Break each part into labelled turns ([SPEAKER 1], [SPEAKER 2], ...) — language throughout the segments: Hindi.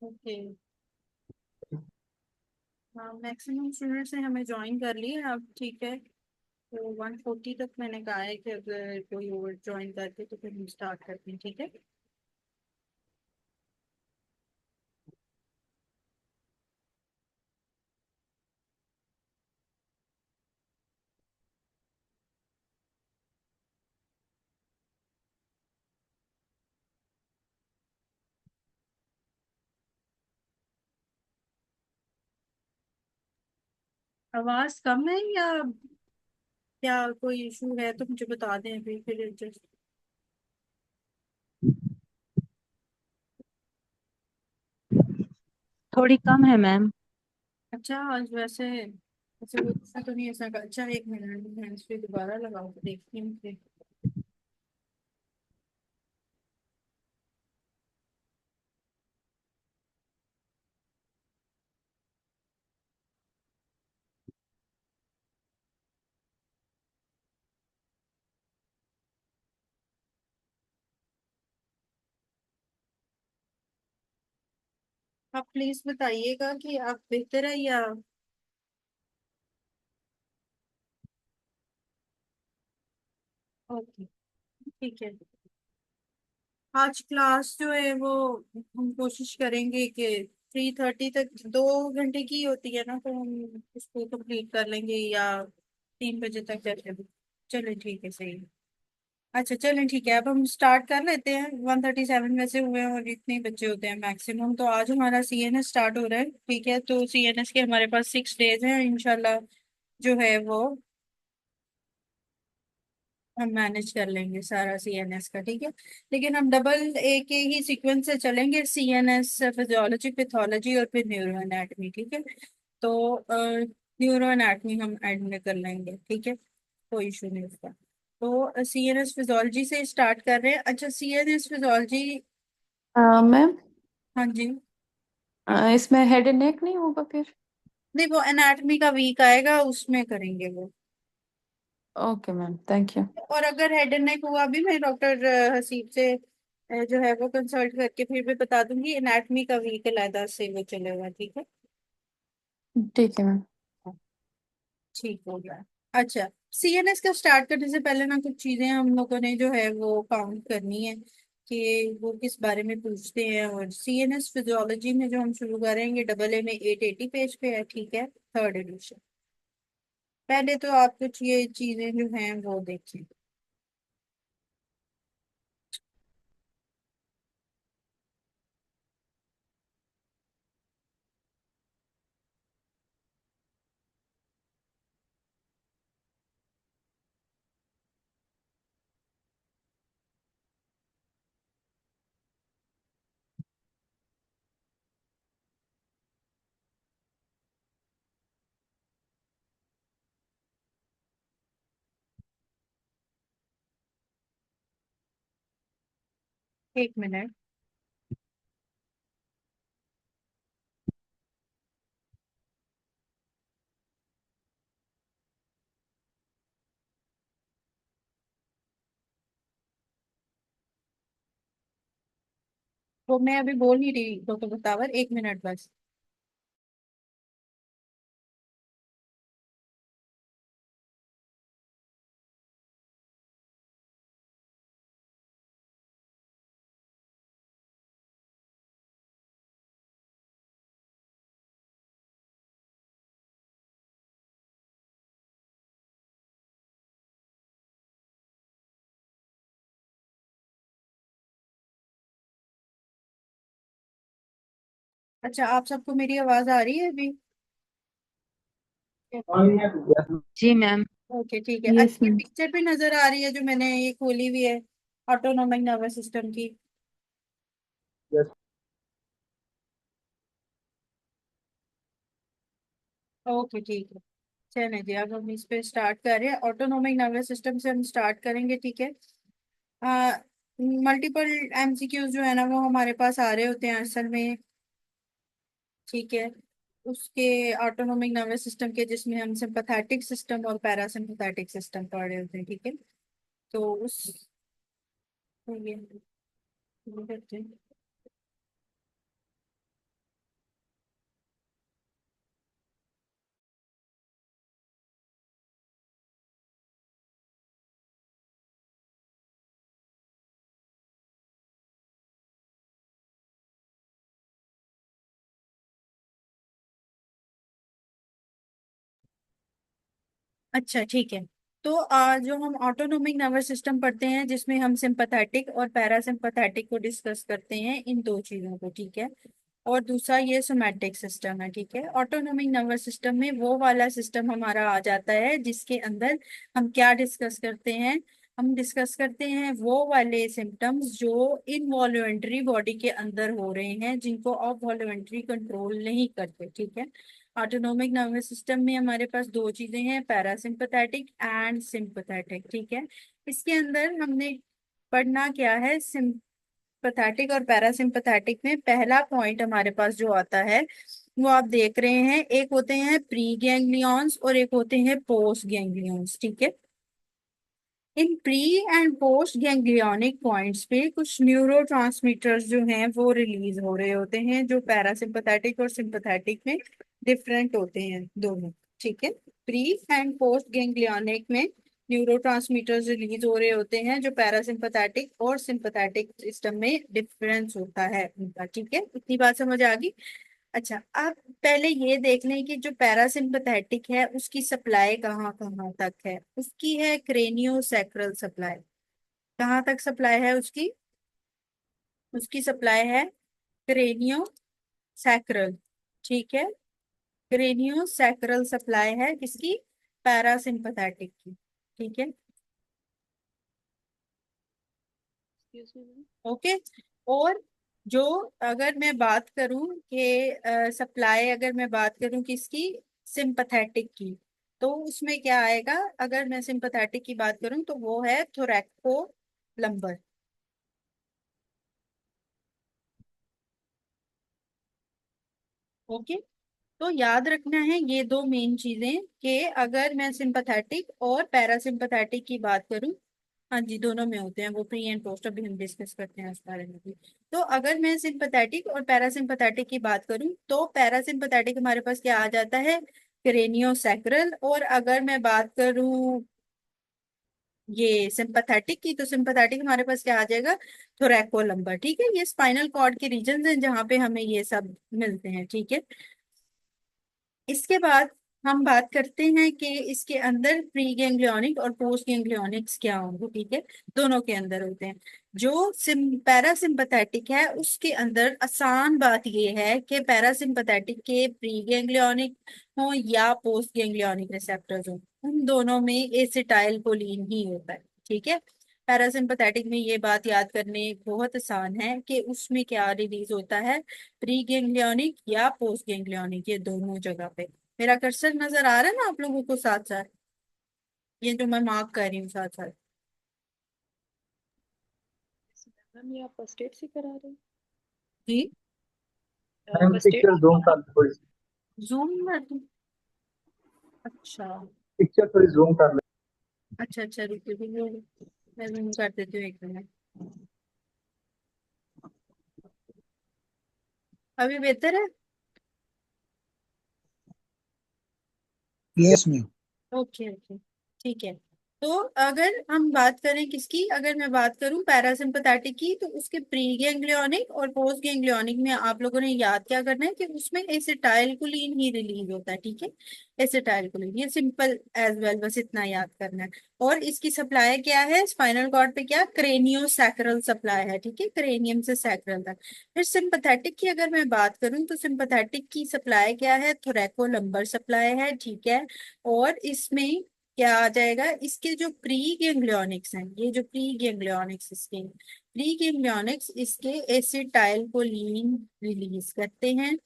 [SPEAKER 1] ओके। हाँ, मैक्सिमम स्टूडेंट्स ने हमें ज्वाइन कर लिए अब, ठीक है। तो 140 तक मैंने कहा है कि अगर कोई और ज्वाइन करते तो फिर हम स्टार्ट करते हैं, ठीक है। आवाज कम है या क्या कोई इशू है तो मुझे बता दें अभी, फिर एडजस्ट।
[SPEAKER 2] थोड़ी कम है मैम।
[SPEAKER 1] अच्छा, आज वैसे वैसे वो ऐसा तो नहीं, ऐसा अच्छा, एक मिनट मैं इस पे दोबारा लगाऊँ तो देखती हूँ फिर। आप प्लीज बताइएगा कि आप बेहतर है या। ओके, ठीक है। आज क्लास जो है वो हम कोशिश करेंगे कि 3:30 तक, 2 घंटे की होती है ना, तो हम इसको कंप्लीट कर लेंगे, या 3 बजे तक जैसे भी। चलें, ठीक है, सही है। अच्छा, चलें, ठीक है, अब हम स्टार्ट कर लेते हैं। 137 वैसे हुए हैं और इतने ही बच्चे होते हैं मैक्सिमम। तो आज हमारा सीएनएस स्टार्ट हो रहा है, ठीक है। तो सीएनएस के हमारे पास 6 डेज हैं इंशाल्लाह, जो है वो हम मैनेज कर लेंगे सारा सीएनएस का, ठीक है। लेकिन हम डबल ए के ही सीक्वेंस से चलेंगे, सीएनएस, फिजियोलॉजी, पैथोलॉजी और फिर न्यूरो एनाटमी, ठीक है। तो न्यूरो एनाटमी हम एंड में कर लेंगे, ठीक है, कोई इशू नहीं उसका। तो सीएनएस फिजियोलॉजी से स्टार्ट कर रहे हैं। अच्छा, सीएनएस फिजियोलॉजी।
[SPEAKER 2] मैम,
[SPEAKER 1] हाँ जी।
[SPEAKER 2] इसमें हेड एंड नेक नहीं होगा फिर?
[SPEAKER 1] नहीं, वो एनाटमी का वीक आएगा, उसमें करेंगे वो।
[SPEAKER 2] Okay ma'am, thank you.
[SPEAKER 1] और अगर हेड एंड नेक हुआ भी, मैं डॉक्टर हसीब से जो है वो कंसल्ट करके फिर भी बता दूंगी। एनाटमी का वीक अलहदा से वो चलेगा, ठीक है।
[SPEAKER 2] ठीक है मैम।
[SPEAKER 1] ठीक हो गया। अच्छा, सीएनएस का स्टार्ट करने से पहले ना कुछ चीजें हम लोगों ने जो है वो काउंट करनी है कि वो किस बारे में पूछते हैं। और सीएनएस फिजियोलॉजी में जो हम शुरू करेंगे, डबल ए में 880 पेज पे है, ठीक है, थर्ड एडिशन। पहले तो आप कुछ ये चीजें जो हैं वो देखें। 1 मिनट। तो मैं अभी बोल नहीं रही डॉक्टर बतावर, 1 मिनट बस। अच्छा, आप सबको मेरी आवाज आ रही है अभी?
[SPEAKER 2] जी मैम।
[SPEAKER 1] ओके, ठीक है।
[SPEAKER 2] यस
[SPEAKER 1] अच्छा, ये
[SPEAKER 2] मैम।
[SPEAKER 1] पिक्चर भी नजर आ रही है जो मैंने ये खोली हुई है, ऑटोनोमिक नर्वस सिस्टम की। ओके, ठीक है। चलें जी, अब हम इस पे स्टार्ट कर रहे हैं। ऑटोनोमिक नर्वस सिस्टम से हम स्टार्ट करेंगे, ठीक है। मल्टीपल एमसीक्यूज जो है ना वो हमारे पास आ रहे होते हैं असल में, ठीक है। उसके ऑटोनोमिक नर्वस सिस्टम के, जिसमें हम सिंपैथेटिक सिस्टम और पैरासिम्पैथेटिक सिस्टम पढ़ रहे होते हैं, ठीक है। तो उस तो ये करते हैं। अच्छा ठीक है। तो जो हम ऑटोनोमिक नर्वस सिस्टम पढ़ते हैं जिसमें हम सिंपैथेटिक और पैरासिम्पैथेटिक को डिस्कस करते हैं, इन दो चीजों को, ठीक है। और दूसरा ये सोमैटिक सिस्टम है, ठीक है। ऑटोनोमिक नर्वस सिस्टम में वो वाला सिस्टम हमारा आ जाता है जिसके अंदर हम क्या डिस्कस करते हैं, हम डिस्कस करते हैं वो वाले सिम्टम्स जो इनवॉल्यूंटरी बॉडी के अंदर हो रहे हैं, जिनको आप वॉल्यूंटरी कंट्रोल नहीं करते, ठीक है। ऑटोनोमिक नर्वस सिस्टम में हमारे पास दो चीजें हैं, पैरासिम्पथेटिक एंड सिंपथेटिक, ठीक है। इसके अंदर हमने पढ़ना क्या है, सिंपथेटिक और पैरासिम्पथेटिक में पहला पॉइंट हमारे पास जो आता है वो आप देख रहे हैं, एक होते हैं प्री गैंग्लियंस और एक होते हैं पोस्ट गैंग्लियंस, ठीक है। इन pre and post ganglionic points पे कुछ न्यूरोट्रांसमीटर्स जो हैं वो रिलीज हो रहे होते हैं, जो पैरासिम्पथेटिक और सिंपथेटिक में डिफरेंट होते हैं दोनों, ठीक है। प्री एंड पोस्ट गैंग्लियोनिक में न्यूरोट्रांसमीटर्स रिलीज हो रहे होते हैं जो पैरासिम्पथेटिक और सिंपथेटिक सिस्टम में डिफरेंस होता है उनका, ठीक है। इतनी बात समझ आ गई। अच्छा, आप पहले ये देख लें कि जो पैरासिम्पथेटिक है उसकी सप्लाई कहाँ कहाँ तक है। उसकी है क्रेनियो सैक्रल सप्लाई। कहाँ तक सप्लाई है उसकी, उसकी सप्लाई है क्रेनियो सैक्रल, ठीक है। क्रेनियो सैक्रल सप्लाई है किसकी, पैरासिम्पथेटिक की, ठीक है। ओके। और जो, अगर मैं बात करूं कि सप्लाई, अगर मैं बात करूं किसकी, सिंपथेटिक की, तो उसमें क्या आएगा, अगर मैं सिंपथेटिक की बात करूं तो वो है थोरैको लंबर। ओके। तो याद रखना है ये दो मेन चीजें कि अगर मैं सिंपथेटिक और पैरासिम्पथेटिक की बात करूं, हाँ जी दोनों में होते हैं वो, प्री एंड पोस्ट, अभी हम डिस्कस करते हैं इस बारे में भी। तो अगर मैं सिंपथेटिक और पैरासिम्पथेटिक की बात करूं तो पैरासिम्पथेटिक हमारे पास क्या आ जाता है, क्रेनियोसैक्रल। और अगर मैं बात करूं ये सिंपथेटिक की, तो सिंपथेटिक हमारे पास क्या आ जाएगा, थोरैकोलम्बर, ठीक है। ये स्पाइनल कॉर्ड के रीजन हैं जहाँ पे हमें ये सब मिलते हैं, ठीक है। इसके बाद हम बात करते हैं कि इसके अंदर प्री गैंग्लियोनिक और पोस्ट गैंग्लियोनिक्स क्या होंगे, ठीक है। दोनों के अंदर होते हैं। जो पैरासिम्पथेटिक है उसके अंदर आसान बात ये है कि पैरासिम्पथेटिक के प्री गैंग्लियोनिक हो या पोस्ट गैंग्लियोनिक रिसेप्टर्स हो, उन दोनों में एसिटाइल कोलिन ही होता है, ठीक है। पैरासिम्पथेटिक में ये बात याद करने बहुत आसान है कि उसमें क्या रिलीज होता है, प्री गैंग्लियोनिक या पोस्ट गैंग्लियोनिक, ये दोनों जगह पे। मेरा कर्सर नजर आ रहा है ना आप लोगों को साथ साथ, ये जो मैं मार्क कर रही हूँ साथ साथ।
[SPEAKER 3] मैम ये आप फर्स्ट एड से करा रहे
[SPEAKER 1] जी।
[SPEAKER 3] हैं
[SPEAKER 4] ma'am
[SPEAKER 3] first aid.
[SPEAKER 4] Picture zoom कर लो थोड़ी सी।
[SPEAKER 1] जूम कर दूं? अच्छा
[SPEAKER 4] पिक्चर थोड़ी जूम कर लो।
[SPEAKER 1] अच्छा अच्छा, रुकिए रुकिए, मैं जूम कर देती हूँ, एक मिनट। अभी बेहतर है?
[SPEAKER 5] Yes ma'am.
[SPEAKER 1] ओके ओके, ठीक है। तो अगर हम बात करें किसकी, अगर मैं बात करूं पैरासिम्पथेटिक की, तो उसके प्री गैंग्लियोनिक और पोस्ट गैंग्लियोनिक में आप लोगों ने याद क्या करना है कि उसमें एसिटाइलकोलिन ही रिलीज होता है, ठीक है। एसिटाइलकोलिन, ये सिंपल एज वेल, बस इतना याद करना है। और इसकी सप्लाई क्या है स्पाइनल कॉर्ड पे, क्या क्रेनियो सैक्रल सप्लाई है, ठीक है, क्रेनियम से सैक्रल तक। फिर सिंपथेटिक की अगर मैं बात करूं तो सिंपथेटिक की सप्लाई क्या है, थोरैको लंबर सप्लाई है, ठीक है। और इसमें क्या आ जाएगा, इसके जो प्री गैंग्लियोनिक्स हैं, ये जो प्री गैंग्लियोनिक्स, इसके प्री गैंग्लियोनिक्स इसके एसिटाइलकोलिन रिलीज करते हैं।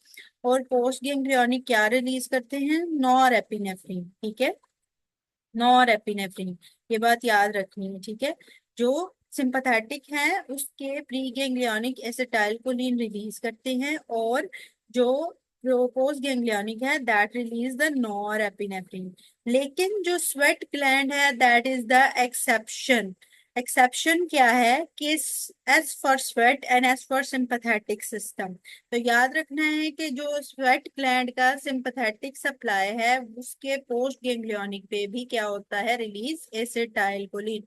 [SPEAKER 1] और पोस्ट गैंग्लियोनिक क्या रिलीज करते हैं, नॉरएपिनेफ्रिन, ठीक है, नॉरएपिनेफ्रिन। ये बात याद रखनी है, ठीक है। जो सिंपथेटिक है उसके प्री गैंग्लियोनिक एसिटाइलकोलिन रिलीज करते हैं, और जो पोस्ट गैंग्लियोनिक है दैट रिलीज द नॉरएपिनेफ्रिन। लेकिन जो स्वेट ग्लैंड है that is the exception. Exception क्या है कि as for sweat and as for sympathetic system. तो याद रखना है कि जो स्वेट ग्लैंड का सिंपथेटिक सप्लाई है उसके पोस्ट गैंग्लियोनिक पे भी क्या होता है, रिलीज एसिटाइलकोलिन,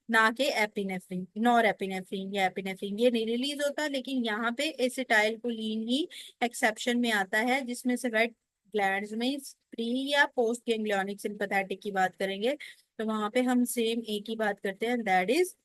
[SPEAKER 1] ना कि एपिनेफ्रिन, नॉर एपिनेफ्रिन या एपिनेफ्रिन ये नहीं रिलीज होता। लेकिन यहाँ पे एसिटाइलकोलिन ही एक्सेप्शन में आता है, जिसमें स्वेट ग्लैंड्स में प्री या पोस्ट गैंग्लियोनिक सिंपैथेटिक की बात करेंगे तो वहां पे हम सेम एक ही बात करते हैं, दैट इज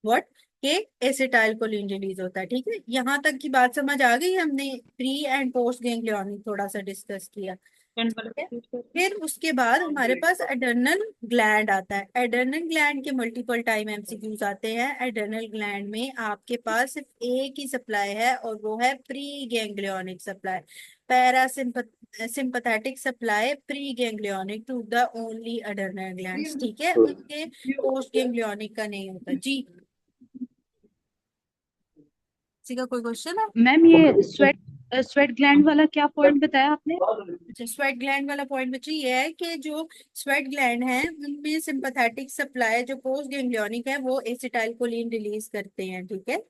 [SPEAKER 1] व्हाट, के एसिटाइल कोलिन रिलीज होता है। ठीक है, यहाँ तक की बात समझ आ गई? हमने प्री एंड पोस्ट गैंग्लियोनिक थोड़ा सा डिस्कस किया।
[SPEAKER 3] फ्रेंड
[SPEAKER 1] ठीक
[SPEAKER 3] वाला
[SPEAKER 1] है,
[SPEAKER 3] रिपीट करते
[SPEAKER 1] फिर उसके बाद हमारे पास एडर्नल ग्लैंड आता है। एडर्नल ग्लैंड के मल्टीपल टाइम एमसीक्यूज आते हैं। एडर्नल ग्लैंड में आपके पास सिर्फ एक ही सप्लाई है और वो है pre ganglionic supply. Parasympathetic supply pre ganglionic to the only adrenal glands. ठीक है, उनके पोस्ट गैंग्लियोनिक का नहीं होता जी। किसी का कोई क्वेश्चन है?
[SPEAKER 3] मैम ये स्वेट ग्लैंड वाला क्या पॉइंट बताया आपने?
[SPEAKER 1] अच्छा, स्वेट ग्लैंड वाला पॉइंट बच्चे ये है कि जो स्वेट ग्लैंड है उनमें सिंपैथेटिक सप्लाई जो पोस्ट गैंग्लियोनिक है वो एसिटाइल कोलिन रिलीज करते हैं। ठीक है,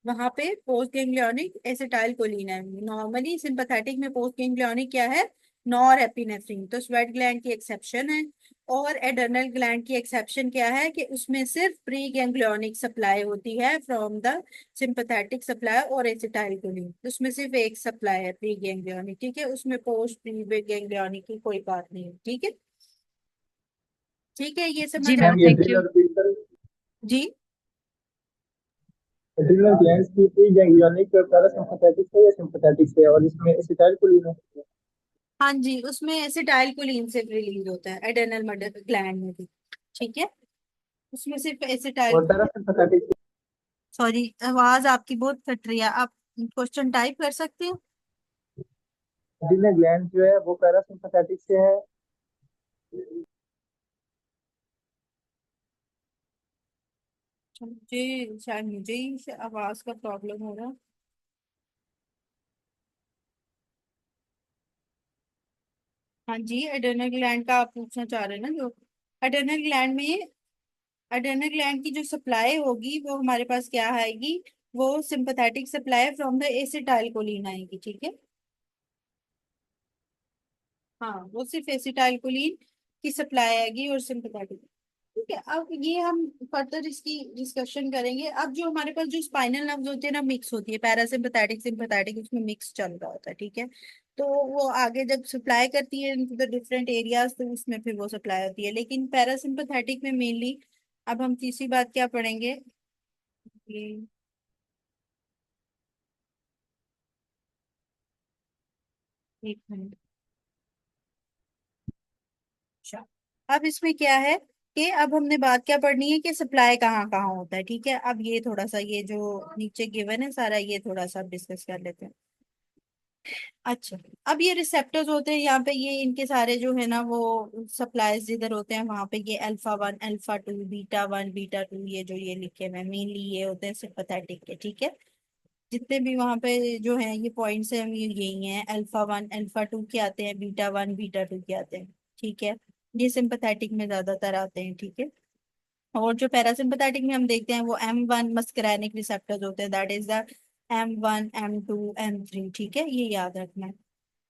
[SPEAKER 1] वहां पे पोस्ट गैंग्लियोनिक एसिटाइल कोलिन है। नॉर्मली सिंपैथेटिक में पोस्ट गैंग्लियोनिक क्या है, नॉर एपिनेफ्रिन। तो स्वेट ग्लैंड की एक्सेप्शन है। और एडर्नल ग्लैंड की एक्सेप्शन क्या है कि उसमें सिर्फ प्री गैंग्लियोनिक सप्लाई होती है फ्रॉम द सिंपैथेटिक सप्लाई और एसिटाइल कोलिन। उसमें सिर्फ एक सप्लाई है प्री गैंग्लियोनिक। ठीक है, उसमें पोस्ट प्री गैंग्लियोनिक की कोई बात नहीं है। ठीक है, ठीक है, ये
[SPEAKER 3] जी
[SPEAKER 1] समझ आ
[SPEAKER 3] मैम,
[SPEAKER 4] मैम ये
[SPEAKER 3] थैंक यू।
[SPEAKER 4] एड्रिनल रिपीट
[SPEAKER 1] जी।
[SPEAKER 4] एड्रिनल ग्लैंड्स की प्री गैंग्लियोनिक पैरासिम्पथेटिक है या सिम्पथेटिक है, और इसमें एसिटाइल कोलिन है।
[SPEAKER 1] हाँ जी, उसमें एसिटाइल कोलिन से रिलीज होता है एडर्नल मडर ग्लैंड में भी। ठीक है, उसमें सिर्फ एसिटाइल।
[SPEAKER 4] और पैरासिम्पथेटिक
[SPEAKER 1] सॉरी, आवाज आपकी बहुत कट रही है, आप क्वेश्चन टाइप कर सकते हो?
[SPEAKER 4] एड्रिनल ग्लैंड जो है वो पैरासिम्पथेटिक से है।
[SPEAKER 1] मुझे शायद मुझे ही से आवाज का प्रॉब्लम हो रहा है। हाँ जी, एडर्नल ग्लैंड का आप पूछना चाह रहे हैं ना जो। एडर्नल ग्लैंड में एडर्नल ग्लैंड की जो सप्लाई होगी वो हमारे पास क्या आएगी, वो sympathetic supply from the acetyl choline आएगी। ठीक है, हाँ, वो सिर्फ एसिटाइल कोलिन की सप्लाई आएगी और सिंपैथेटिक। ठीक है, अब ये हम फर्दर इसकी डिस्कशन करेंगे। अब जो हमारे पास जो स्पाइनल नर्व्स होते हैं ना, मिक्स होती है पैरासिम्पैथेटिक सिंपैथेटिक, उसमें मिक्स चल रहा होता है। ठीक है, तो वो आगे जब सप्लाई करती है इनटू द डिफरेंट एरियाज तो उसमें फिर वो सप्लाई होती है। लेकिन पैरासिम्पैथेटिक में मेनली अब हम तीसरी बात क्या पढ़ेंगे, ये एक मिनट। अच्छा, अब इसमें क्या है कि अब हमने बात क्या पढ़नी है कि सप्लाई कहाँ कहाँ होता है। ठीक है, अब ये थोड़ा सा ये जो नीचे गिवन है सारा ये थोड़ा सा डिस्कस कर लेते हैं। अच्छा, अब ये रिसेप्टर्स होते हैं यहाँ पे, ये इनके सारे जो है ना वो सप्लाईज जिधर होते हैं वहां पे ये alpha one alpha two beta one beta two ये जो ये लिखे हुए हैं मेनली ये होते हैं सिंपैथेटिक के। ठीक है, जितने भी वहां पे जो है ये पॉइंट्स हैं ये यही हैं, अल्फा वन अल्फा टू के आते हैं, बीटा वन बीटा टू के आते हैं। ठीक है, ये सिंपैथेटिक में ज्यादातर आते हैं। ठीक है, और जो पैरासिम्पैथेटिक में हम देखते हैं वो M1 मस्करैनिक रिसेप्टर्स होते हैं, that is the M1 M2 M3। ठीक है, ये याद रखना है।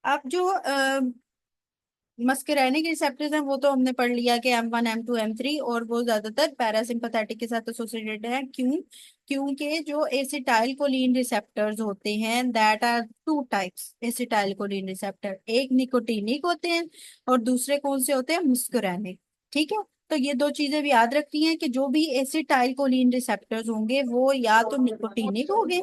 [SPEAKER 1] अब जो मस्करैनिक रिसेप्टर्स हैं वो तो हमने पढ़ लिया कि M1 M2 M3, और वो ज्यादातर पैरासिम्पैथेटिक के साथ एसोसिएटेड है। क्यों? क्योंकि जो एसिटाइल कोलिन रिसेप्टर्स होते हैं that are two types acetyl choline receptor, एक निकोटिनिक होते हैं और दूसरे कौन से होते हैं, मुस्कुरैनिक। ठीक है, तो ये दो चीजें भी याद रखनी है कि जो भी एसिटाइल कोलिन रिसेप्टर्स होंगे वो या तो निकोटिनिक होंगे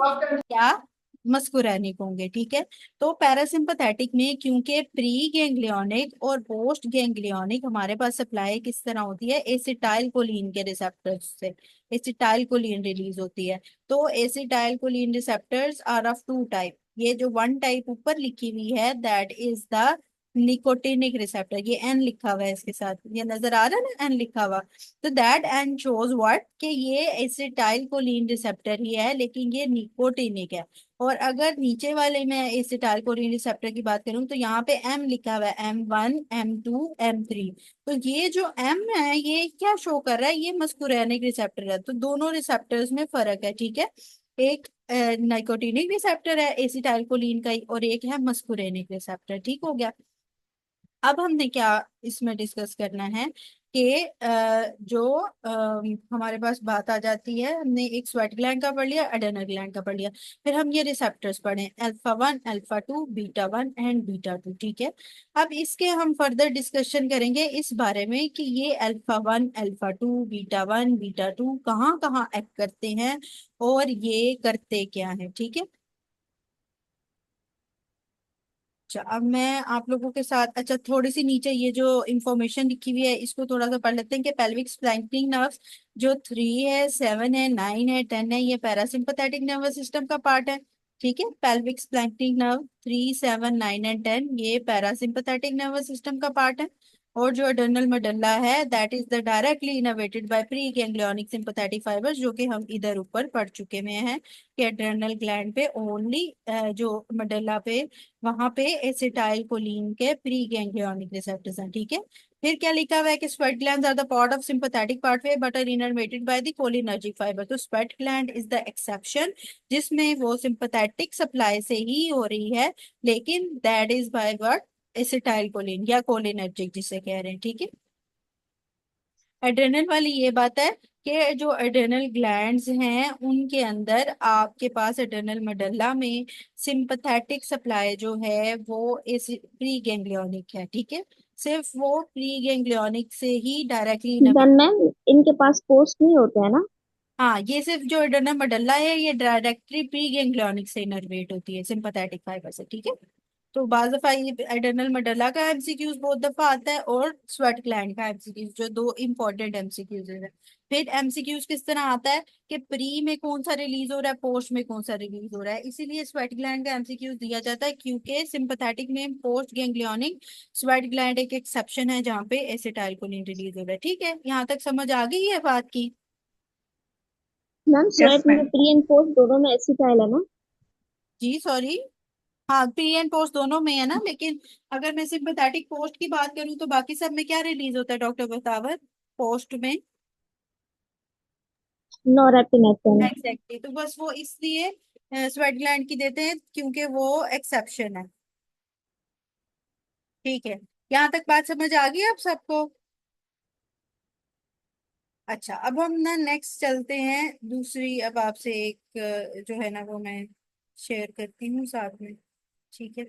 [SPEAKER 1] या मस्कुरैनिक होंगे। ठीक है, तो पैरासिम्पथेटिक में क्योंकि प्री गैंग्लियोनिक और पोस्ट गैंग्लियोनिक हमारे पास सप्लाई किस तरह होती है, एसिटाइल कोलिन के रिसेप्टर्स से एसिटाइल कोलिन रिलीज होती है। तो acetyl choline receptors are of two type. ये जो वन टाइप ऊपर लिखी हुई है that is the nicotinic receptor, ये एन लिखा हुआ है इसके साथ, ये नजर आ रहा है ना एन लिखा हुआ। तो दैट एन शोज व्हाट कि ये एसिटाइल कोलिन रिसेप्टर ही है लेकिन ये निकोटिनिक है। और अगर नीचे वाले में एसिटाइल कोलिन रिसेप्टर की बात करूं तो यहाँ पे एम लिखा हुआ है, M1 M2 M3। तो ये जो एम है ये क्या शो कर रहा है, ये मस्कुरैनिक रिसेप्टर है। तो दोनों रिसेप्टर्स में फर्क है। ठीक है, एक नाइकोटिनिक रिसेप्टर है एसिटाइल कोलिन का ही और एक है मस्कुरैनिक रिसेप्टर। ठीक हो गया। अब हमने क्या इसमें डिस्कस करना है कि जो हमारे पास बात आ जाती है, हमने एक स्वेट ग्लैंड का पढ़ लिया, एडेनल ग्लैंड का पढ़ लिया, फिर हम ये रिसेप्टर्स पढ़े, alpha 1, alpha 2, beta 1 and beta 2। ठीक है, अब इसके हम फर्दर डिस्कशन करेंगे इस बारे में कि ये अल्फा 1, अल्फा 2, बीटा 1, बीटा 2 कहाँ कहाँ एक्ट करते हैं और ये करते क्या है। ठीक है, अच्छा अब मैं आप लोगों के साथ, अच्छा थोड़ी सी नीचे ये जो इंफॉर्मेशन लिखी हुई है इसको थोड़ा सा पढ़ लेते हैं कि पेल्विक स्प्लैंकिंग नर्व्स जो 3 है, 7 है, 9 है, 10 है, ये पैरासिम्पथेटिक नर्वस सिस्टम का पार्ट है। ठीक है, पेल्विक स्प्लैंकिंग नर्व 3, 7, 9 एंड 10 ये पैरासिम्पथेटिक नर्वस सिस्टम का पार्ट है। और जो अडर्नल मेडुल्ला है that is the directly innervated by pre ganglionic sympathetic fibres, जो कि हम इधर ऊपर पढ़ चुके हुए हैं कि अड्रेनल ग्लैंड पे ओनली जो मेडुल्ला पे वहां पे एसिटाइल कोलिन के प्री गैंग्लियोनिक रिसेप्टर्स हैं। ठीक है, फिर क्या लिखा हुआ है कि sweat glands are the part of sympathetic pathway but are innervated by the cholinergic fibre. तो sweat gland is the exception जिसमें वो सिंपैथेटिक सप्लाई से ही हो रही है, लेकिन that is by what, acetyl choline या कोलिनर्जिक जिसे कह रहे हैं। ठीक है, एड्रेनल वाली ये बात है कि जो एड्रेनल ग्लैंड्स हैं उनके अंदर आपके पास एड्रेनल मेडल्ला में सिंपैथेटिक सप्लाई जो है वो इस प्री गैंग्लियोनिक है। ठीक है, सिर्फ वो प्री गैंग्लियोनिक से ही डायरेक्टली इनर्वेट।
[SPEAKER 5] देन मैम इनके पास पोस्ट नहीं होते हैं ना।
[SPEAKER 1] हाँ, ये सिर्फ जो एड्रेनल मेडल्ला है ये डायरेक्टली प्री गैंग्लियोनिक से इनर्वेट होती है सिंपैथेटिक फाइबर से। ठीक है, तो बाज दफा ये एडर्नल मेडुला का एमसीक्यूज बहुत दफा आता है और स्वेट ग्लैंड का एमसीक्यूज, जो दो इंपॉर्टेंट एमसीक्यूज है। फिर एमसीक्यूज किस तरह आता है कि प्री में कौन सा रिलीज हो रहा है, पोस्ट में कौन सा रिलीज हो रहा है, इसीलिए स्वेट ग्लैंड का एमसीक्यूज दिया जाता है क्योंकि सिंपैथेटिक में पोस्ट गैंग्लियोनिक, स्वेट ग्लैंड एक एक्सेप्शन है जहाँ पे एसिटाइलकोलिन रिलीज हो रहा है। ठीक है, यहाँ तक समझ आ गई है बात की।
[SPEAKER 5] मैम
[SPEAKER 1] यस
[SPEAKER 5] स्वेट में
[SPEAKER 1] मैम।
[SPEAKER 5] प्री एंड पोस्ट दोनों में एसिटाइल है ना।
[SPEAKER 1] जी सॉरी, हाँ प्री एंड पोस्ट दोनों में है ना, लेकिन अगर मैं सिंपैथेटिक पोस्ट की बात करूं तो बाकी सब में क्या रिलीज होता है डॉक्टर बतावर, पोस्ट में।
[SPEAKER 5] नॉरएपिनेफ्रिन।
[SPEAKER 1] एग्जैक्टली, तो बस वो इसलिए स्वेट ग्लैंड की देते हैं क्योंकि वो एक्सेप्शन है। ठीक है, यहाँ तक बात समझ आ गई आप सबको। अच्छा अब हम ना नेक्स्ट चलते हैं दूसरी, अब आपसे एक जो है ना वो मैं शेयर करती हूँ साथ में। ठीक है,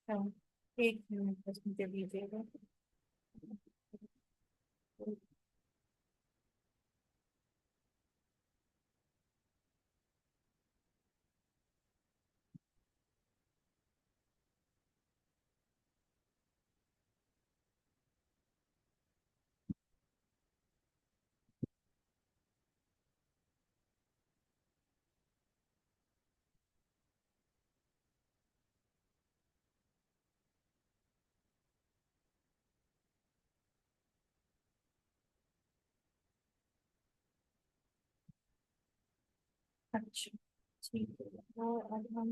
[SPEAKER 1] हाँ, एक मिनट बस मुझे दीजिएगा। अच्छा ठीक है, तो अब हम,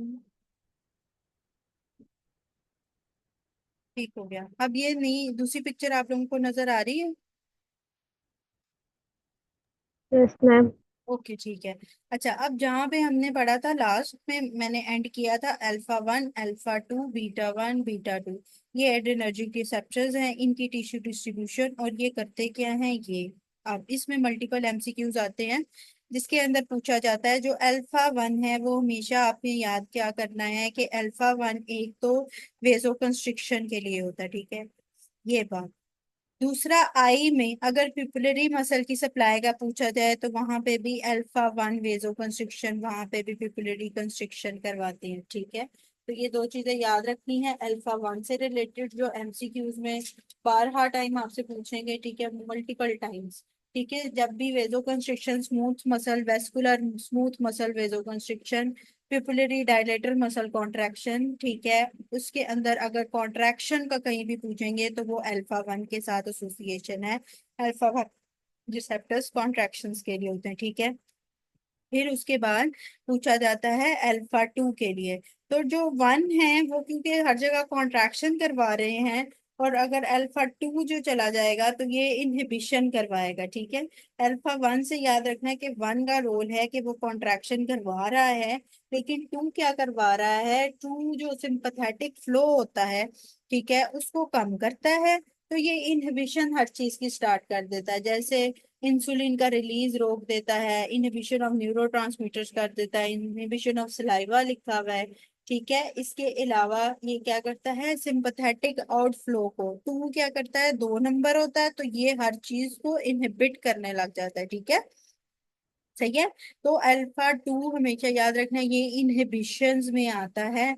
[SPEAKER 1] ठीक हो गया। अब ये नई दूसरी पिक्चर आप लोगों को नजर आ रही है।
[SPEAKER 5] Yes ma'am.
[SPEAKER 1] ओके ठीक है। अच्छा अब जहाँ पे हमने पढ़ा था लास्ट में, मैंने एंड किया था अल्फा 1, अल्फा 2, बीटा 1, बीटा 2, ये एड्रेनर्जिक रिसेप्टर्स हैं, इनकी टिश्यू डिस्ट्रीब्यूशन और ये करते क्या हैं ये। अब इसमें मल्टीपल एमसीक्यूज आते हैं जिसके अंदर पूछा जाता है जो अल्फा 1 है वो हमेशा आपने याद क्या करना है कि अल्फा 1 एक तो वेसो कंस्ट्रिक्शन के लिए होता है। ठीक है, ये बात। दूसरा आई में अगर पिपुलरी मसल की सप्लाई का पूछा जाए तो वहां पे भी अल्फा 1 वेजो कंस्ट्रिक्शन, वहां पे भी पिपुलरी कंस्ट्रिक्शन करवाते हैं। ठीक है, तो ये दो चीजें याद रखनी है अल्फा 1 से रिलेटेड जो एमसीक्यूज में बारहा टाइम आपसे पूछेंगे। ठीक है, मल्टीपल टाइम्स। ठीक है, जब भी vasoconstriction, smooth muscle vascular smooth muscle vasoconstriction, pupillary dilator muscle contraction, ठीक है, उसके अंदर अगर कॉन्ट्रैक्शन का कहीं भी पूछेंगे तो वो अल्फा 1 के साथ एसोसिएशन है। अल्फा 1 रिसेप्टर्स कॉन्ट्रैक्शंस के लिए होते हैं। ठीक है, फिर उसके बाद पूछा जाता है अल्फा टू के लिए। तो जो वन है वो क्योंकि हर जगह कॉन्ट्रैक्शन करवा रहे हैं, और अगर अल्फा टू जो चला जाएगा तो ये इनहिबिशन करवाएगा, ठीक है। अल्फा वन से याद रखना है कि वन का रोल है कि वो कॉन्ट्रैक्शन करवा रहा है, लेकिन टू क्या करवा रहा है, टू जो सिंपैथेटिक फ्लो होता है, ठीक है, उसको कम करता है। तो ये इनहिबिशन हर चीज की स्टार्ट कर देता है, जैसे इंसुलिन का रिलीज रोक देता है, इनहिबिशन ऑफ न्यूरोट्रांसमीटर्स कर देता है, इनहिबिशन ऑफ सलाइवा लिखा हुआ है, ठीक है। इसके अलावा ये क्या करता है, सिंपैथेटिक आउटफ्लो को, टू क्या करता है, 2 नंबर होता है, तो ये हर चीज को इनहिबिट करने लग जाता है, ठीक है। सही है। तो अल्फा टू हमेशा याद रखना, ये इनहिबिशंस में आता है,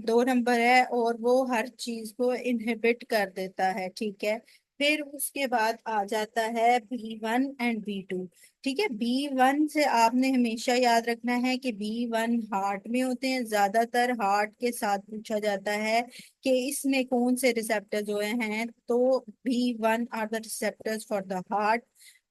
[SPEAKER 1] 2 नंबर है, और वो हर चीज को इनहिबिट कर देता है, ठीक है। फिर उसके बाद आ जाता है B1 एंड B2, ठीक है। B1 से आपने हमेशा याद रखना है कि B1 हार्ट में होते हैं, ज्यादातर हार्ट के साथ पूछा जाता है कि इसमें कौन से रिसेप्टर्स हुए हैं, तो B1 are the receptors for the heart,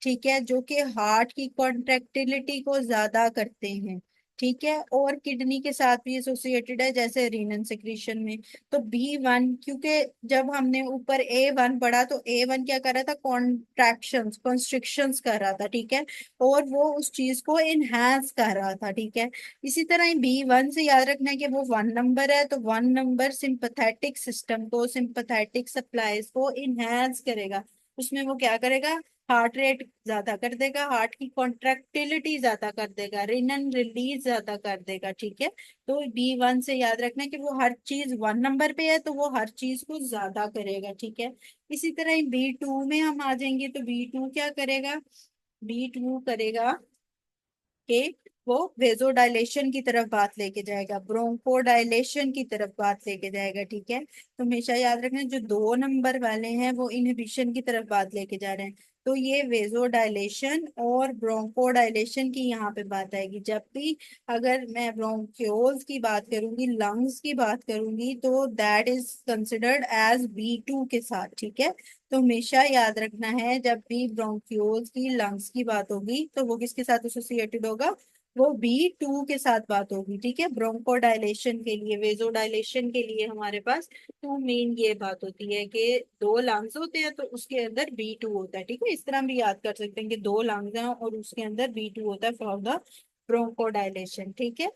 [SPEAKER 1] ठीक है, जो कि हार्ट की कॉन्ट्रेक्टिलिटी को ज्यादा करते हैं, ठीक है, और किडनी के साथ भी एसोसिएटेड है, जैसे रीनन सिक्रीशन में। तो B1, क्योंकि जब हमने ऊपर A1 पढ़ा तो A1 क्या कर रहा था, कॉन्ट्रैक्शंस कॉन्स्ट्रिक्शंस कर रहा था, ठीक है, और वो उस चीज को इनहेंस कर रहा था, ठीक है। इसी तरह B1 से याद रखना है कि वो 1 नंबर है, तो 1 नंबर सिंपैथेटिक सिस्टम को, सिंपैथेटिक सप्लाईज को इनहेंस करेगा। उसमें वो क्या करेगा, हार्ट रेट ज्यादा कर देगा, हार्ट की कॉन्ट्रैक्टिलिटी ज्यादा कर देगा, रिनन रिलीज ज्यादा कर देगा, ठीक है। तो B1 से याद रखना कि वो हर चीज 1 नंबर पे है, तो वो हर चीज को ज्यादा करेगा, ठीक है। इसी तरह B2 में हम आ जाएंगे, तो B2 क्या करेगा, B2 करेगा कि वो वेजोडाइलेशन की तरफ बात लेके जाएगा, ब्रोंकोडाइलेशन की तरफ बात लेके जाएगा, ठीक है। तो हमेशा याद रखना, जो 2 नंबर वाले हैं वो इनहिबिशन की तरफ बात लेके जा रहे हैं, तो ये वेजोडाइलेशन और ब्रोंकोडाइलेशन की यहाँ पे बात आएगी। जब भी अगर मैं ब्रोंक्योल्स की बात करूंगी, लंग्स की बात करूंगी, तो that is considered as B2 के साथ, ठीक है। तो हमेशा याद रखना है, जब भी ब्रोंक्यूल्स की, लंग्स की बात होगी, तो वो किसके साथ एसोसिएटेड होगा, वो B2 के साथ बात होगी, ठीक है। ब्रोंकोडाइलेशन के लिए, वेजोडाइलेशन के लिए हमारे पास टू मेन ये बात होती है कि 2 लंग्स होते हैं, तो उसके अंदर B2 होता है, ठीक है। इस तरह भी याद कर सकते हैं कि 2 लंग्स हैं और उसके अंदर B2 होता है फॉर द ब्रोंकोडाइलेशन, ठीक है।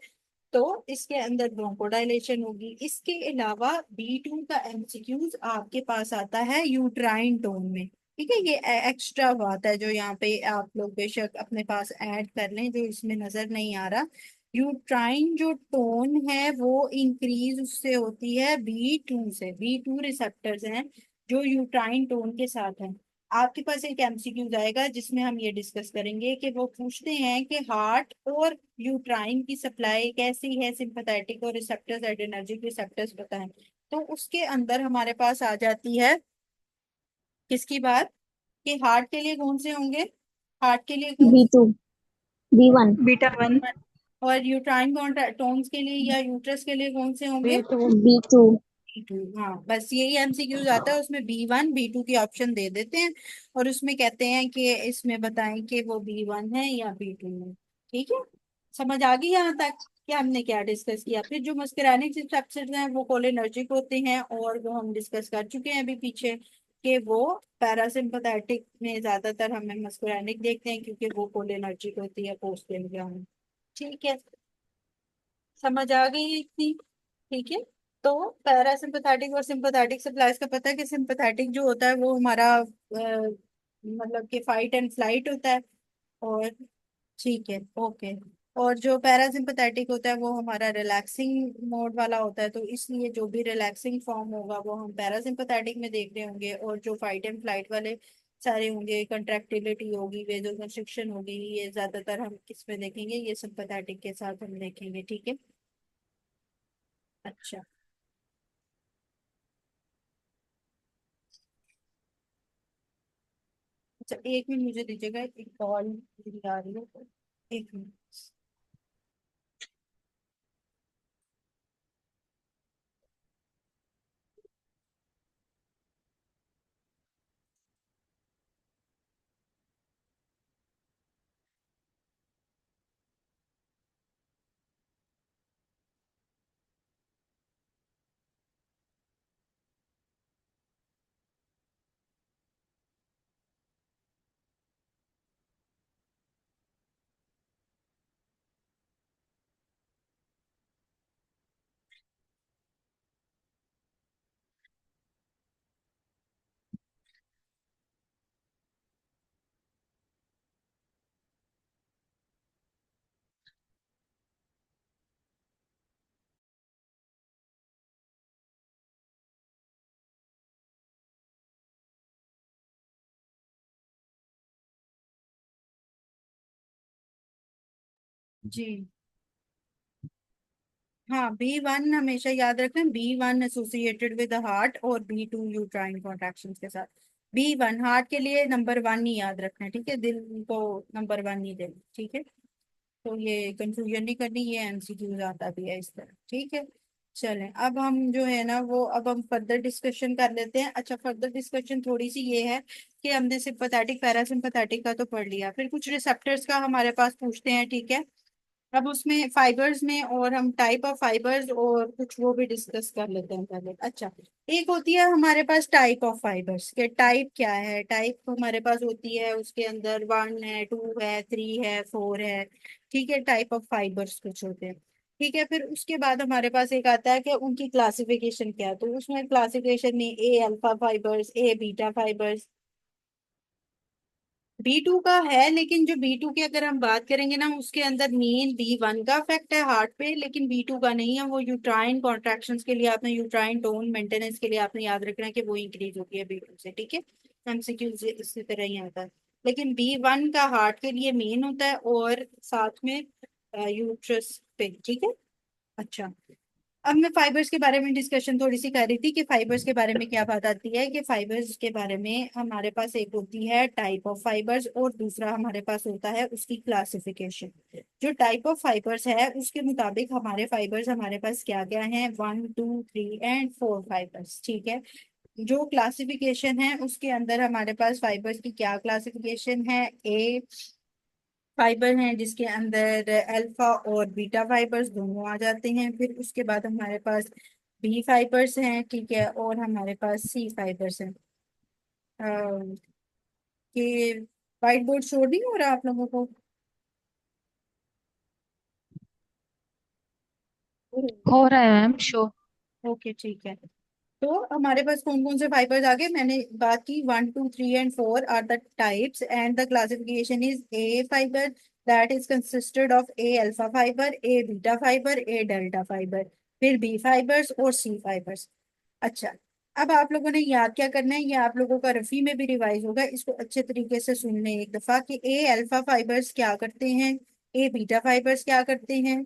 [SPEAKER 1] तो इसके अंदर ब्रोंकोडाइलेशन होगी। इसके अलावा B2 का एमसीक्यूज आपके पास आता है यूट्राइन टोन में, ठीक है। ये एक्स्ट्रा बात है जो यहाँ पे आप लोग बेशक अपने पास ऐड कर लें, जो इसमें नजर नहीं आ रहा। यूट्राइन जो टोन है वो इंक्रीज उससे होती है B2 से, B2 रिसेप्टर्स हैं जो यूट्राइन टोन के साथ हैं। आपके पास एक एमसीक्यू आएगा जिसमें हम ये डिस्कस करेंगे कि वो पूछते हैं कि हार्ट और यूट्राइन की सप्लाई कैसी है, सिंपैथेटिक और रिसेप्टर्स, एड्रेनर्जिक रिसेप्टर्स बताएं। तो उसके अंदर हमारे पास आ जाती है किसकी बात, कि हार्ट के लिए कौन से होंगे, हार्ट के लिए कौन से,
[SPEAKER 5] B2, B1,
[SPEAKER 3] बीटा 1।
[SPEAKER 1] और यूट्राइन टोन्स के लिए या यूट्रस के लिए कौन से होंगे,
[SPEAKER 2] B2।
[SPEAKER 5] B2,
[SPEAKER 1] B2। हाँ, बस यही एमसीक्यूज आता है, उसमें B1 B2 की ऑप्शन दे देते हैं, और उसमें कहते हैं कि इसमें बताएं कि वो B1 है या B2 है, ठीक है। समझ आ गई यहाँ तक कि हमने क्या डिस्कस किया। फिर जो मस्कुरानिक स्ट्रक्चर्स हैं वो कोलिनर्जिक होते हैं, और वो हम डिस्कस कर चुके हैं अभी पीछे, कि वो पैरासिम्पथेटिक में ज्यादातर हमें मस्कुरानिक देखते हैं क्योंकि वो कोलिनर्जिक होती है पोस्ट में, ठीक है। समझ आ गई है इतनी, ठीक है। तो पैरासिम्पथेटिक और सिंपथेटिक सप्लाईज का पता है कि सिंपथेटिक जो होता है वो हमारा मतलब कि फाइट एंड फ्लाइट होता है, और ठीक है, ओके। और जो पैरासिम्पथेटिक होता है वो हमारा रिलैक्सिंग मोड वाला होता है, तो इसलिए जो भी रिलैक्सिंग फॉर्म होगा वो हम पैरासिम्पथेटिक में देख रहे होंगे, और जो फाइट एंड फ्लाइट वाले सारे होंगे, कंट्रैक्टिलिटी होगी, वेजो कंस्ट्रिक्शन होगी, ये ज्यादातर हम किस में देखेंगे, ये सिंपथेटिक के साथ हम देखेंगे, ठीक है। अच्छा, अच्छा, 1 मिनट मुझे दीजिएगा, एक कॉल आ रही है, 1 मिनट। जी हाँ, B1 हमेशा याद रखना, B1 associated with the heart और B2 यूट्राइन कॉन्ट्रैक्शन के साथ। B1 हार्ट के लिए नंबर 1 ही याद रखना है, ठीक है, दिल को नंबर 1 ही देना, ठीक है। तो ये कंफ्यूजन नहीं करनी, ये MCQ आता भी है इस तरह, ठीक है। चलें, अब हम जो है ना वो अब हम फर्दर डिस्कशन कर लेते हैं। अच्छा, फर्दर डिस्कशन थोड़ी सी ये है कि हमने सिंपैथेटिक पैरासिम्पैथेटिक का तो पढ़ लिया, फिर कुछ रिसेप्टर्स का हमारे पास पूछते हैं, ठीक है। अब उसमें फाइबर्स में और हम टाइप ऑफ फाइबर्स और कुछ वो भी डिस्कस कर लेते हैं पहले। अच्छा, एक होती है हमारे पास टाइप ऑफ फाइबर्स के टाइप क्या है, टाइप हमारे पास होती है उसके अंदर 1 है, 2 है, 3 है, 4 है, ठीक है, टाइप ऑफ फाइबर्स कुछ होते हैं, ठीक है। फिर उसके बाद हमारे पास एक आता है कि उनकी क्लासिफिकेशन क्या है, तो उसमें क्लासिफिकेशन में ए अल्फा फाइबर्स, ए बीटा फाइबर्स, B2 का है, लेकिन जो B2 की अगर हम बात करेंगे ना उसके अंदर मेन B1 का इफेक्ट है हार्ट पे, लेकिन B2 का नहीं है। वो यूट्राइन कॉन्ट्रैक्शंस के लिए आपने यूट्राइन टोन मेंटेनेंस के लिए आपने याद रखना है कि वो इंक्रीज होती है B2 से, ठीक है। MCQ इसी तरह ही आता है, लेकिन B1 का हार्ट के लिए मेन होता है और साथ में यूट्रस पे, ठीक है। अच्छा, अब मैं फाइबर्स के बारे में डिस्कशन थोड़ी सी कर रही थी कि फाइबर्स के बारे में क्या बात आती है, कि फाइबर्स के बारे में हमारे पास एक होती है टाइप ऑफ फाइबर्स और दूसरा हमारे पास होता है उसकी क्लासिफिकेशन। जो टाइप ऑफ फाइबर्स है उसके मुताबिक हमारे फाइबर्स हमारे पास क्या क्या हैं, 1 2 3 एंड 4 फाइबर्स, ठीक है। जो क्लासिफिकेशन है उसके अंदर हमारे पास फाइबर्स की क्या क्लासिफिकेशन है, ए फाइबर हैं जिसके अंदर अल्फा और बीटा फाइबर्स दोनों आ जाते हैं। फिर उसके बाद हमारे पास बी फाइबर्स हैं, ठीक है, और हमारे पास सी फाइबर्स हैं। कि वाइट बोर्ड शो नहीं हो रहा आप लोगों को?
[SPEAKER 3] हो रहा है मैम शो।
[SPEAKER 1] ओके, ठीक है। तो हमारे पास कौन कौन से फाइबर्स आ गए, मैंने बात की 1 2 3 and 4 are the types and the classification is A fibre that is consisted of A alpha fibre, A beta fibre, A delta fibre, फिर बी फाइबर्स और सी फाइबर्स। अच्छा, अब आप लोगों ने याद क्या करना है, ये आप लोगों का रफी में भी रिवाइज होगा, इसको अच्छे तरीके से सुन लें एक दफा कि ए अल्फा फाइबर्स क्या करते हैं, ए बीटा फाइबर्स क्या करते हैं,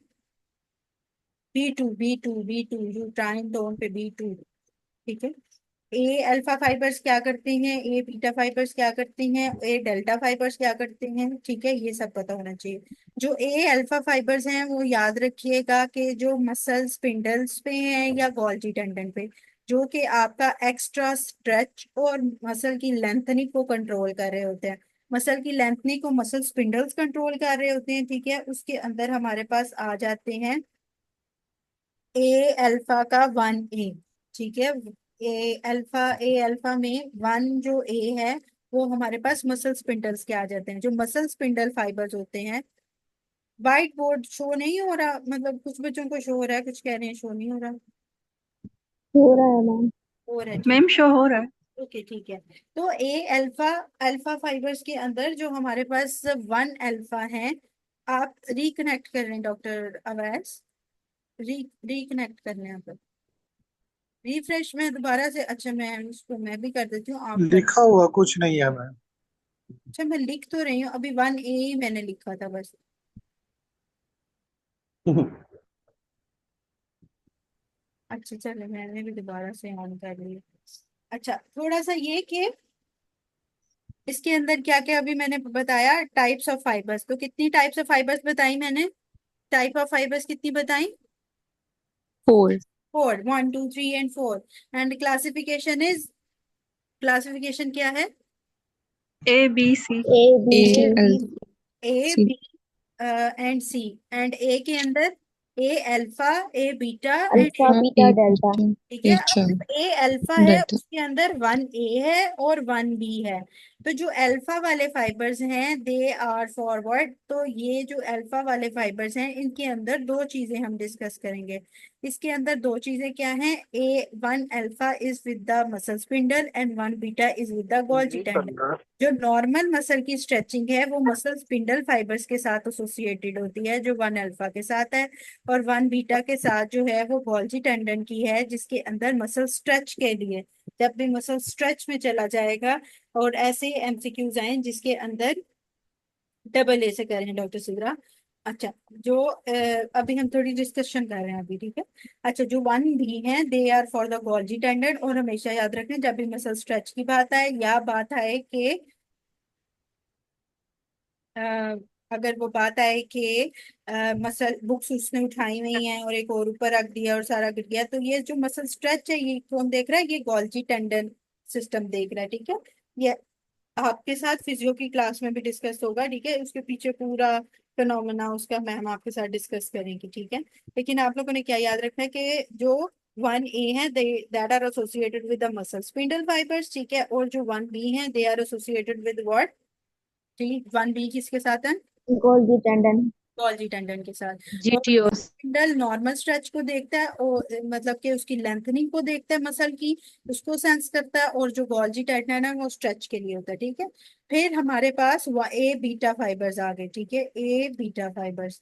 [SPEAKER 1] B two you trine tone पे B2, ठीक है। ए अल्फा फाइबर्स क्या करते हैं, ए बीटा फाइबर्स क्या करते हैं, ए डेल्टा फाइबर्स क्या करते हैं, ठीक है, ये सब पता होना चाहिए। जो ए अल्फा फाइबर्स हैं वो याद रखिएगा कि जो मसल स्पिंडल्स पे हैं या गोल्जी टेंडन पे, जो कि आपका एक्स्ट्रा स्ट्रेच और मसल की लेंथनिंग को कंट्रोल कर रहे होते हैं। मसल की लेंथनिंग को मसल स्पिंडल्स कंट्रोल कर रहे होते हैं, ठीक है। उसके अंदर हमारे पास आ जाते हैं ए अल्फा का 1A, ठीक है। ए अल्फा में 1 जो ए है वो हमारे पास मसल स्पिंडल्स के आ जाते हैं, जो मसल स्पिंडल फाइबर्स होते हैं। व्हाइट बोर्ड शो नहीं हो रहा, मतलब कुछ बच्चों को शो हो रहा है, कुछ कह रहे हैं शो नहीं हो रहा।
[SPEAKER 5] हो रहा है मैम।
[SPEAKER 1] हो रहा है, ठीक,
[SPEAKER 3] मैम शो हो रहा है।
[SPEAKER 1] ओके, ठीक है। तो ए अल्फा अल्फा फाइबर्स के अंदर जो हमारे पास 1 अल्फा है, आप रिकनेक्ट कर रहे हैं डॉक्टर अवैस, रिकनेक्ट कर रहे हैं आप, रिफ्रेश में दोबारा से। अच्छा, मैं उसको मैं भी कर देती हूँ, आप कर।
[SPEAKER 6] लिखा हुआ कुछ नहीं है मैम।
[SPEAKER 1] अच्छा, मैं लिख तो रही हूँ, अभी 1A ही मैंने लिखा था बस। अच्छा चलो, मैंने भी दोबारा से ऑन कर लिया। अच्छा, थोड़ा सा ये कि इसके अंदर क्या क्या अभी मैंने बताया, टाइप्स ऑफ फाइबर्स, तो कितनी टाइप्स ऑफ फाइबर्स बताई मैंने, टाइप ऑफ फाइबर्स कितनी बताई,
[SPEAKER 2] 4।
[SPEAKER 1] 4, 1 2 3 and 4। And classification is, classification क्या है,
[SPEAKER 3] ABC।
[SPEAKER 5] A B
[SPEAKER 2] A
[SPEAKER 5] C
[SPEAKER 2] L
[SPEAKER 1] A
[SPEAKER 2] C
[SPEAKER 1] B and C. And A के अंदर A alpha, A beta and
[SPEAKER 5] alpha
[SPEAKER 2] हाँ
[SPEAKER 5] बीटा
[SPEAKER 2] A
[SPEAKER 5] डेल्टा।
[SPEAKER 1] ठीक है। अब
[SPEAKER 2] H
[SPEAKER 1] जो ए अल्फा है
[SPEAKER 2] डेल्टा।
[SPEAKER 1] उसके अंदर 1A है और 1B है। तो जो अल्फा वाले फाइबर्स हैं दे आर फॉरवर्ड, तो ये जो अल्फा वाले फाइबर्स हैं इनके अंदर दो चीजें हम डिस्कस करेंगे। इसके अंदर दो चीजें क्या हैं, ए 1 alpha is with the muscle spindle and 1 beta is with the Golgi tendon. जो नॉर्मल मसल की स्ट्रेचिंग है वो मसल स्पिंडल फाइबर्स के साथ एसोसिएटेड होती है जो 1 अल्फा के साथ है, और 1 बीटा के साथ जो है वो गोल्जी टेंडन की है, जिसके अंदर मसल स्ट्रेच के लिए जब भी मसल स्ट्रेच में चला जाएगा। और ऐसे MCQs आए जिसके अंदर डबल ए से करें डॉक्टर सिद्रा, अच्छा, जो अभी हम थोड़ी डिस्कशन कर रहे हैं अभी, ठीक है। अच्छा, जो वन भी है they are for the Golgi tendon, और हमेशा याद रखें जब भी मसल स्ट्रेच की बात आए या बात आए कि अ, अगर वो बात आए कि मसल बुक्स उसने उठाई हुई हैं और एक और ऊपर रख दिया और सारा गिर गया, तो ये जो मसल स्ट्रेच है ये कौन देख रहा है? ये गोल्जी टेंडन सिस्टम देख रहा है, ठीक है। ये आपके साथ फिजियो की क्लास में भी डिस्कस होगा, ठीक है। उसके पीछे पूरा फिनोमेना उसका मैम आपके साथ डिस्कस करेंगे, ठीक है। लेकिन आप लोगों ने क्या याद रखना है कि जो वन ए है that are associated with the muscle spindle fibres, ठीक है, और जो वन बी है they are associated with what? ठीक, वन बी किसके साथ है?
[SPEAKER 5] Golgi tendon.
[SPEAKER 1] गोल्जी टेंडन के साथ। और
[SPEAKER 3] GTOs।
[SPEAKER 1] स्पिंडल नॉर्मल स्ट्रेच को देखता है और मतलब कि उसकी लेंथनिंग को देखता है मसल की, उसको सेंस करता है, और जो गोल्जी टेंडन है वो स्ट्रेच के लिए होता है, ठीक है। फिर हमारे पास ए बीटा फाइबर्स आ गए, ठीक है, ए बीटा फाइबर्स।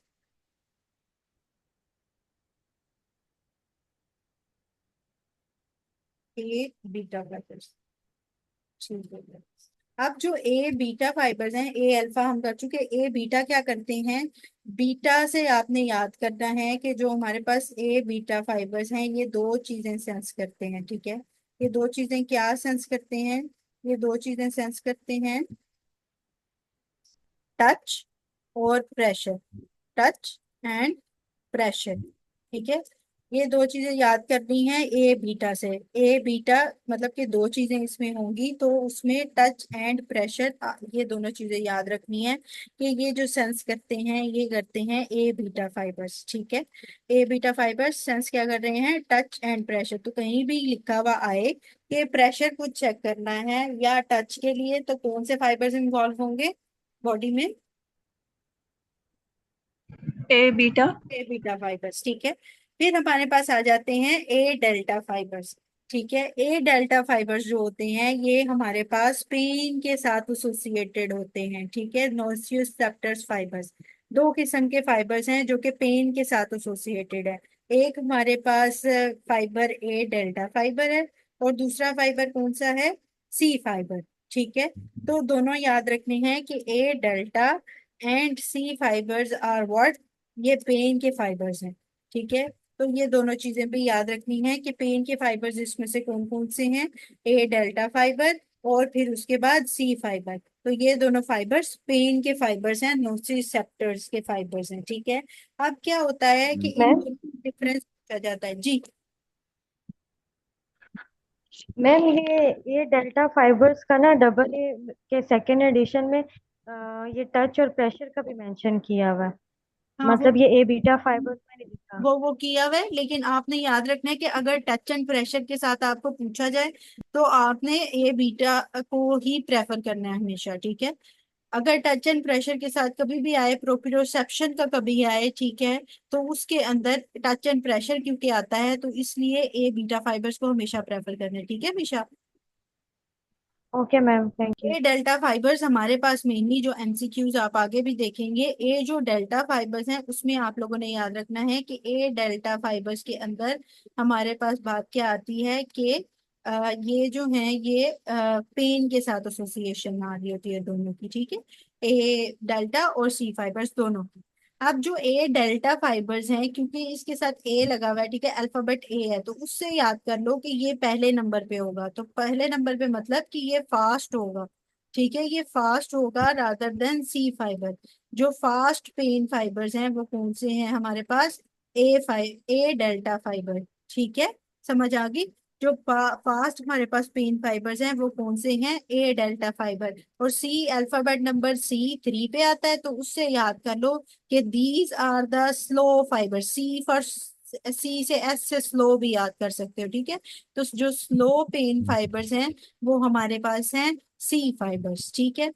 [SPEAKER 1] ए बीटा फाइबर्स, ठीक है। अब जो ए बीटा फाइबर्स हैं, ए अल्फा हम कर चुके, ए बीटा क्या करते हैं? बीटा से आपने याद करना है कि जो हमारे पास ए बीटा फाइबर्स हैं ये दो चीजें सेंस करते हैं, ठीक है। ये दो चीजें क्या सेंस करते हैं? ये दो चीजें सेंस करते हैं टच और प्रेशर, टच एंड प्रेशर, ठीक है। ये दो चीजें याद करनी है ए बीटा से। ए बीटा मतलब कि दो चीजें इसमें होंगी, तो उसमें टच एंड प्रेशर, ये दोनों चीजें याद रखनी है कि ये जो सेंस करते हैं ये करते हैं ए बीटा फाइबर्स, ठीक है। ए बीटा फाइबर्स सेंस क्या कर रहे हैं? Touch and pressure. तो कहीं भी लिखा हुआ आए कि प्रेशर को चेक करना है या टच के लिए, तो कौन से फाइबर्स इन्वॉल्व होंगे बॉडी में?
[SPEAKER 3] ए बीटा।
[SPEAKER 1] ए बीटा फाइबर्स, ठीक है। फिर हमारे पास आ जाते हैं ए डेल्टा फाइबर्स, ठीक है। ए डेल्टा फाइबर्स जो होते हैं ये हमारे पास पेन के साथ एसोसिएटेड होते हैं, ठीक है। नोसियोसेप्टर्स फाइबर्स, दो किस्म के फाइबर्स हैं जो कि पेन के साथ एसोसिएटेड है। एक हमारे पास फाइबर ए डेल्टा फाइबर है, और दूसरा फाइबर कौन सा है? सी फाइबर, ठीक है। तो दोनों याद रखने हैं कि A delta and C fibres are what? ये पेन के फाइबर्स हैं, ठीक है। तो ये दोनों चीजें भी याद रखनी है कि पेन के फाइबर्स इसमें से कौन कौन से हैं? ए डेल्टा फाइबर और फिर उसके बाद सी फाइबर। तो ये दोनों फाइबर्स पेन के फाइबर्स हैं, नोसिसेप्टर्स के फाइबर्स हैं, ठीक है। अब क्या होता है कि इन
[SPEAKER 5] मैम
[SPEAKER 1] दोनों में डिफरेंस पूछा जाता है जी।
[SPEAKER 5] मैम ये डेल्टा फाइबर्स का ना डबल ए के सेकेंड एडिशन में ये टच और प्रेशर का भी मेंशन किया हुआ है।
[SPEAKER 1] हाँ, वो
[SPEAKER 5] मतलब ये ए बीटा फाइबर्स में नहीं दिखा।
[SPEAKER 1] वो किया हुआ है, लेकिन आपने याद रखना है कि अगर टच एंड प्रेशर के साथ आपको पूछा जाए तो आपने ए बीटा को ही प्रेफर करना है हमेशा, ठीक है। अगर टच एंड प्रेशर के साथ कभी भी आए, प्रोप्रियोसेप्शन का कभी आए, ठीक है, तो उसके अंदर टच एंड प्रेशर क्योंकि आता है, तो इसलिए ए बीटा फाइबर्स को हमेशा प्रेफर करना है, ठीक है हमेशा।
[SPEAKER 5] Okay ma'am, thank you.
[SPEAKER 1] A delta fibres हमारे पास मेनली जो एमसीक्यूज आप आगे भी देखेंगे, ए जो डेल्टा फाइबर्स हैं उसमें आप लोगों ने याद रखना है कि ए डेल्टा फाइबर्स के अंदर हमारे पास बात क्या आती है कि ये जो है ये पेन के साथ एसोसिएशन आ रही होती है दोनों की, ठीक है। ए डेल्टा और सी फाइबर्स दोनों की। अब जो ए डेल्टा फाइबर्स हैं, क्योंकि इसके साथ ए लगा हुआ है, ठीक है, अल्फाबेट ए है, तो उससे याद कर लो कि ये पहले नंबर पे होगा। तो पहले नंबर पे मतलब कि ये फास्ट होगा, ठीक है, ये फास्ट होगा रादर देन सी फाइबर। जो फास्ट पेन फाइबर्स हैं वो कौन से हैं हमारे पास? ए डेल्टा फाइबर, ठीक है। समझ आ गई? जो फास्ट हमारे पास पेन फाइबर्स हैं वो कौन से हैं? ए डेल्टा फाइबर। और सी अल्फाबेट नंबर C3 पे आता है, तो उससे याद कर लो कि these are the slow fibre. C for C से एस से स्लो भी याद कर सकते हो, ठीक है। तो जो स्लो पेन फाइबर्स हैं वो हमारे पास हैं सी फाइबर्स, ठीक है।